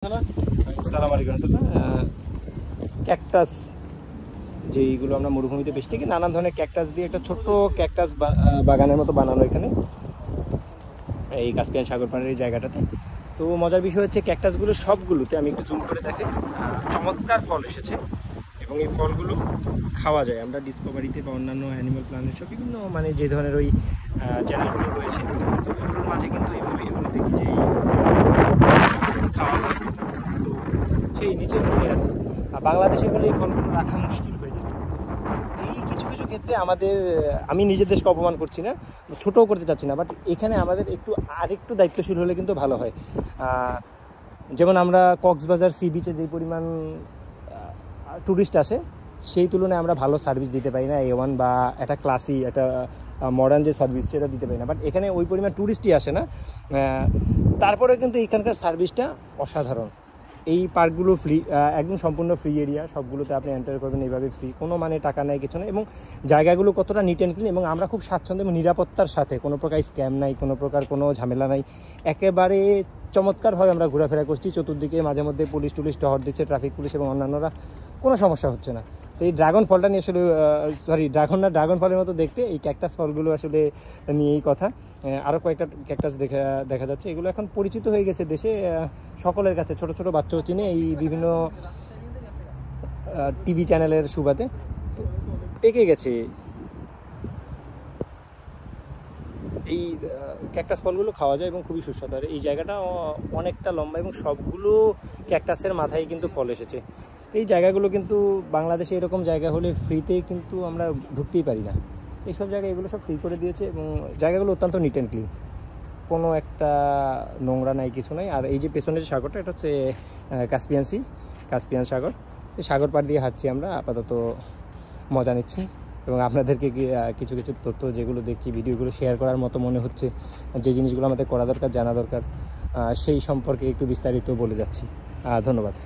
আসসালামু আলাইকুম। ক্যাকটাস যেইগুলো আমরা মরুভূমিতে বেশি থেকে নানান ধরনের ক্যাকটাস দিয়ে একটা ছোট্ট ক্যাকটাস বাগানের মতো বানানো এখানে এই কাস্পিয়ান সাগর পাড়ের এই জায়গাটাতে। তো মজার বিষয় হচ্ছে ক্যাকটাসগুলো সবগুলোতে আমি একটু জুম করে দেখে চমৎকার ফল এসেছে এবং এই ফলগুলো খাওয়া যায়। আমরা ডিসকভারিতে বা অন্যান্য অ্যানিমাল প্ল্যানেটসব বিভিন্ন মানে যে ধরনের ওই চ্যানেলগুলো রয়েছে তো ওগুলোর মাঝে কিন্তু এইভাবে এগুলো দেখি যে খাওয়া হয়। তো সেই নিচের দিকে আছে। আর বাংলাদেশে হলে এই ফলগুলো রাখা মুশকিল হয়ে যেত। এই কিছু কিছু ক্ষেত্রে আমাদের, আমি নিজের দেশকে অপমান করছি না, ছোটও করতে চাচ্ছি না, বাট এখানে আমাদের আরেকটু দায়িত্বশীল হলে কিন্তু ভালো হয়। যেমন আমরা কক্সবাজার সি বিচে যেই পরিমাণ ট্যুরিস্ট আসে সেই তুলনায় আমরা ভালো সার্ভিস দিতে পারি না, A1 বা একটা ক্লাসি একটা মডার্ন যে সার্ভিস সেটা দিতে পারি না। বাট এখানে ওই পরিমাণ ট্যুরিস্টই আসে না, তারপরে কিন্তু এখানকার সার্ভিসটা অসাধারণ। এই পার্কগুলো ফ্রি, একদম সম্পূর্ণ ফ্রি এরিয়া, সবগুলোতে আপনি এন্টার করবেন এইভাবে ফ্রি, কোনো মানে টাকা নেই কিছু নেই, এবং জায়গাগুলো কতটা নিট অ্যান্ড ক্লিন, এবং আমরা খুব স্বাচ্ছন্দ্য এবং নিরাপত্তার সাথে, কোনো প্রকার স্ক্যাম নাই, কোনো প্রকার কোনো ঝামেলা নাই, একেবারে চমৎকারভাবে আমরা ঘোরাফেরা করছি। চতুর্দিকে মাঝে মধ্যে পুলিশ টহর দিচ্ছে, ট্রাফিক পুলিশ এবং অন্যান্যরা, কোনো সমস্যা হচ্ছে না। তো এই ড্রাগন ফলটা নিয়ে আসলে ড্রাগন ফলের মতো দেখতে এই ক্যাকটাস ফলগুলো আসলে নিয়েই কথা। আরও কয়েকটা ক্যাকটাস দেখা যাচ্ছে, এগুলো এখন পরিচিত হয়ে গেছে দেশে সকলের কাছে, ছোট ছোট বাচ্চাও চিনে এই বিভিন্ন টিভি চ্যানেলের সুবাদে। তো পেকে গেছে এই ক্যাকটাস ফলগুলো, খাওয়া যায় এবং খুবই সুস্বাদু। আর এই জায়গাটা অনেকটা লম্বা এবং সবগুলো ক্যাকটাসের মাথায় কিন্তু ফল এসেছে। তো এই জায়গাগুলো কিন্তু বাংলাদেশে এরকম জায়গা হলে ফ্রিতে কিন্তু আমরা ঢুকতেই পারি না। এইসব জায়গায় এগুলো সব ফ্রি করে দিয়েছে এবং জায়গাগুলো অত্যন্ত নিট অ্যান্ড ক্লিন, কোনো একটা নোংরা নাই, কিছু নাই। আর এই যে পেছনের যে সাগরটা, এটা হচ্ছে কাস্পিয়ান সাগর। এই সাগর পাড় দিয়ে হাঁটছি আমরা, আপাতত মজা নিচ্ছি এবং আপনাদেরকে কিছু কিছু তথ্য যেগুলো দেখছি ভিডিওগুলো শেয়ার করার মতো মনে হচ্ছে, যে জিনিসগুলো আমাদের করা দরকার, জানা দরকার, সেই সম্পর্কে একটু বিস্তারিত বলে যাচ্ছি। ধন্যবাদ।